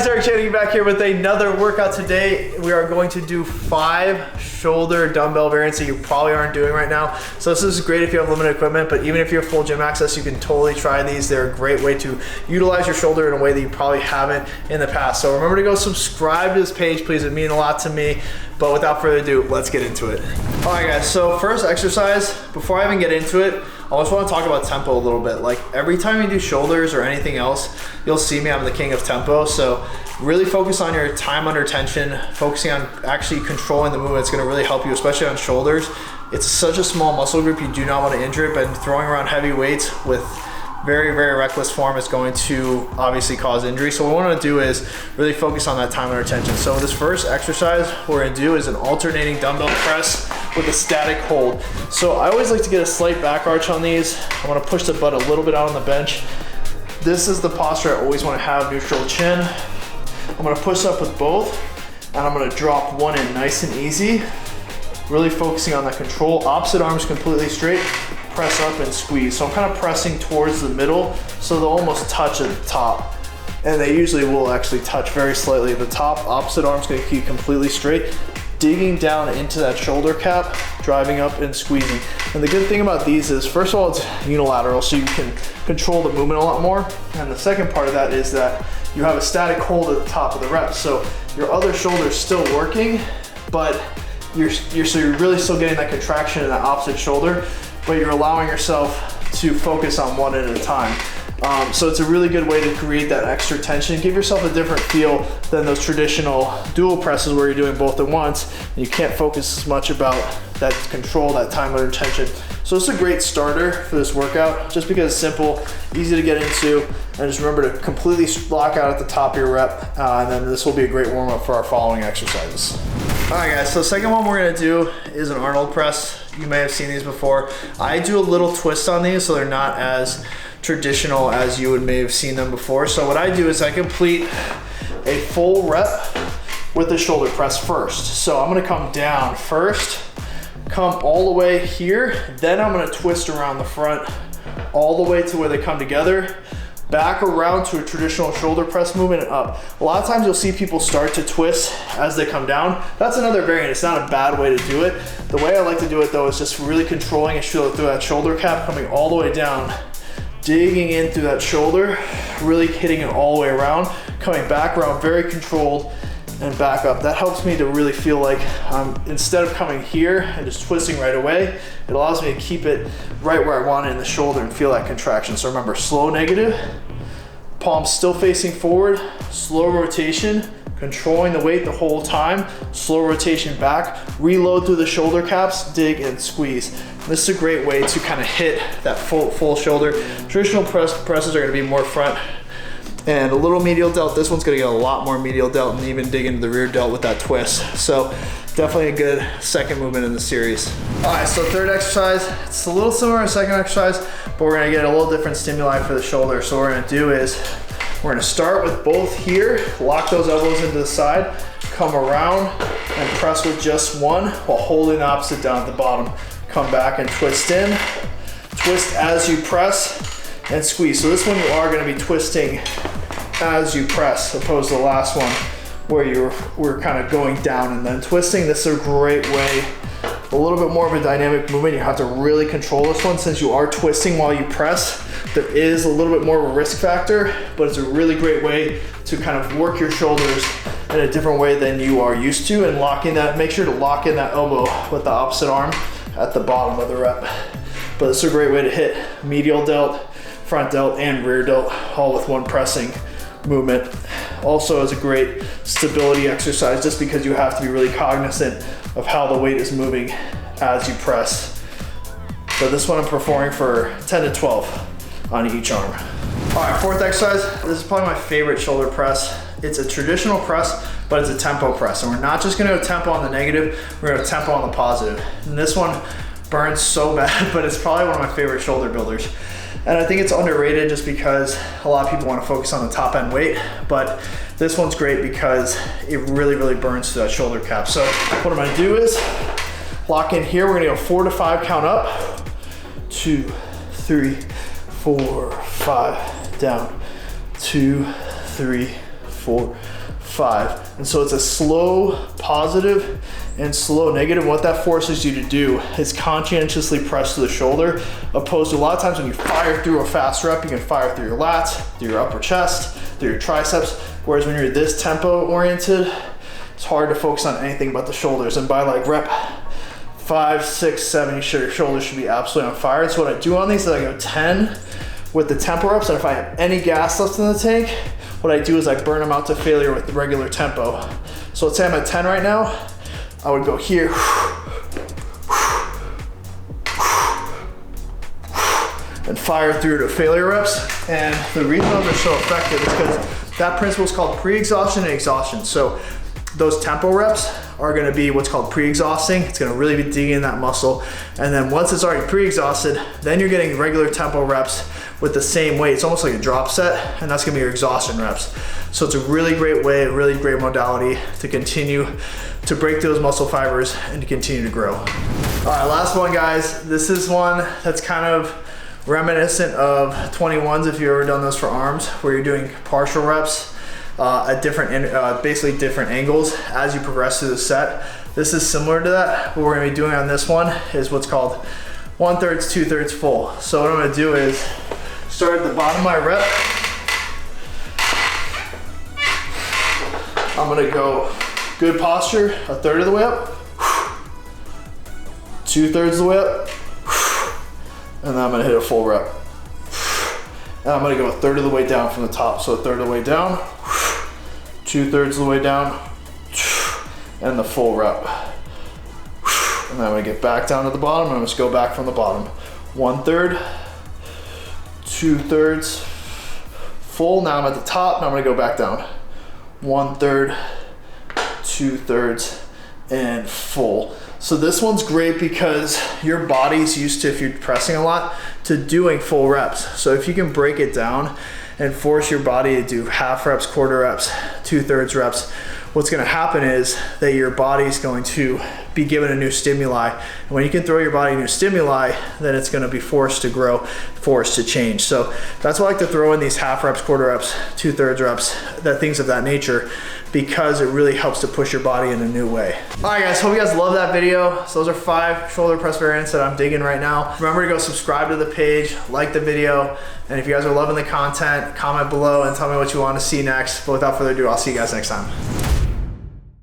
guys, Eric Channing back here with another workout. Today we are going to do 5 shoulder dumbbell variants that you probably aren't doing right now. So this is great if you have limited equipment, but even if you have full gym access, you can totally try these. They're a great way to utilize your shoulder in a way that you probably haven't in the past. So remember to go subscribe to this page, please. It would mean a lot to me. But without further ado, let's get into it. All right guys, so first exercise, before I even get into it, I just want to talk about tempo a little bit. Like every time you do shoulders or anything else, you'll see me, I'm the king of tempo. So really focus on your time under tension, focusing on actually controlling the movement. It's going to really help you, especially on shoulders. It's such a small muscle group, you do not want to injure it, but throwing around heavy weights with very, very reckless form is going to obviously cause injury. So what we want to do is really focus on that time under tension. So this first exercise we're going to do is an alternating dumbbell press with a static hold. So I always like to get a slight back arch on these. I want to push the butt a little bit out on the bench. This is the posture I always want to have, neutral chin. I'm going to push up with both, and I'm going to drop one in nice and easy. Really focusing on that control. Opposite arms completely straight. Press up and squeeze. So I'm kind of pressing towards the middle, so they'll almost touch at the top. And they usually will actually touch very slightly at the top. Opposite arm's gonna keep completely straight. Digging down into that shoulder cap, driving up and squeezing. And the good thing about these is, first of all, it's unilateral, so you can control the movement a lot more. And the second part of that is that you have a static hold at the top of the rep. So your other shoulder is still working, but you're really still getting that contraction in that opposite shoulder, but you're allowing yourself to focus on one at a time. So it's a really good way to create that extra tension. Give yourself a different feel than those traditional dual presses where you're doing both at once, and you can't focus as much about that control, that time under tension. So it's a great starter for this workout, just because it's simple, easy to get into, and just remember to completely lock out at the top of your rep, and then this will be a great warm up for our following exercises. All right guys, so the second one we're gonna do is an Arnold press. You may have seen these before. I do a little twist on these, so they're not as traditional as you may have seen them before. So what I do is I complete a full rep with the shoulder press first. So I'm gonna come down first, come all the way here, then I'm gonna twist around the front all the way to where they come together, back around to a traditional shoulder press movement and up. A lot of times you'll see people start to twist as they come down. That's another variant. It's not a bad way to do it. The way I like to do it though is just really controlling and through that shoulder cap, coming all the way down, digging in through that shoulder, really hitting it all the way around, coming back around, very controlled, and back up. That helps me to really feel like instead of coming here and just twisting right away, it allows me to keep it right where I want it in the shoulder and feel that contraction. So remember, slow negative, palms still facing forward, slow rotation, controlling the weight the whole time, slow rotation back, reload through the shoulder caps, dig and squeeze. This is a great way to kind of hit that full shoulder. Traditional presses are gonna be more front and a little medial delt. This one's gonna get a lot more medial delt and even dig into the rear delt with that twist. So definitely a good second movement in the series. All right, so third exercise, it's a little similar to second exercise, but we're gonna get a little different stimuli for the shoulder. So what we're gonna do is, we're gonna start with both here, lock those elbows into the side, come around and press with just one while holding the opposite down at the bottom. Come back and twist in, twist as you press, and squeeze. So this one you are gonna be twisting as you press, opposed to the last one where we're kind of going down and then twisting. This is a great way, a little bit more of a dynamic movement. You have to really control this one since you are twisting while you press. There is a little bit more of a risk factor, but it's a really great way to kind of work your shoulders in a different way than you are used to, and locking that, make sure to lock in that elbow with the opposite arm at the bottom of the rep. But it's a great way to hit medial delt, front delt, and rear delt all with one pressing movement. Also is a great stability exercise just because you have to be really cognizant of how the weight is moving as you press. So this one I'm performing for 10 to 12 on each arm. All right, fourth exercise. This is probably my favorite shoulder press. It's a traditional press, but it's a tempo press. And we're not just gonna go tempo on the negative, we're gonna go tempo on the positive. And this one burns so bad, but it's probably one of my favorite shoulder builders. And I think it's underrated just because a lot of people want to focus on the top end weight, but this one's great because it really, really burns through that shoulder cap. So what I'm gonna do is lock in here. We're gonna go 4 to 5 count up. 2, 3, 4, 5, down. 2, 3, 4, 5. And so it's a slow positive and slow negative. What that forces you to do is conscientiously press to the shoulder, opposed to a lot of times when you fire through a fast rep, you can fire through your lats, through your upper chest, through your triceps. Whereas when you're this tempo oriented, it's hard to focus on anything but the shoulders. And by like rep 5, 6, 7, your shoulders should be absolutely on fire. And so what I do on these is I go 10 with the tempo reps, and if I have any gas left in the tank, what I do is I burn them out to failure with the regular tempo. So let's say I'm at 10 right now, I would go here, and fire through to failure reps. And the reason those are so effective is because that principle is called pre-exhaustion and exhaustion. So those tempo reps are gonna be what's called pre-exhausting. It's gonna really be digging in that muscle. And then once it's already pre-exhausted, then you're getting regular tempo reps with the same weight. It's almost like a drop set, and that's gonna be your exhaustion reps. So it's a really great way, a really great modality to continue to break those muscle fibers and to continue to grow. All right, last one, guys. This is one that's kind of reminiscent of 21s if you've ever done those for arms, where you're doing partial reps at different, basically different angles as you progress through the set. This is similar to that. What we're gonna be doing on this one is what's called 1/3, 2/3 full. So what I'm gonna do is start at the bottom of my rep. I'm gonna go good posture, 1/3 of the way up, 2/3 of the way up, and then I'm gonna hit a full rep. And I'm gonna go 1/3 of the way down from the top. So 1/3 of the way down, 2/3 of the way down, and the full rep. And then I'm gonna get back down to the bottom, and I'm just go back from the bottom. 1/3, 2/3, full. Now I'm at the top, and I'm gonna go back down. 1/3, 2/3, and full. So this one's great because your body's used to, if you're pressing a lot, to doing full reps. So if you can break it down and force your body to do half reps, quarter reps, 2/3 reps, what's gonna happen is that your body's going to be given a new stimuli. And when you can throw your body new stimuli, then it's gonna be forced to grow, forced to change. So that's why I like to throw in these half reps, quarter reps, 2/3 reps, things of that nature, because it really helps to push your body in a new way. All right, guys, hope you guys love that video. So those are 5 shoulder press variants that I'm digging right now. Remember to go subscribe to the page, like the video, and if you guys are loving the content, comment below and tell me what you want to see next. But without further ado, I'll see you guys next time.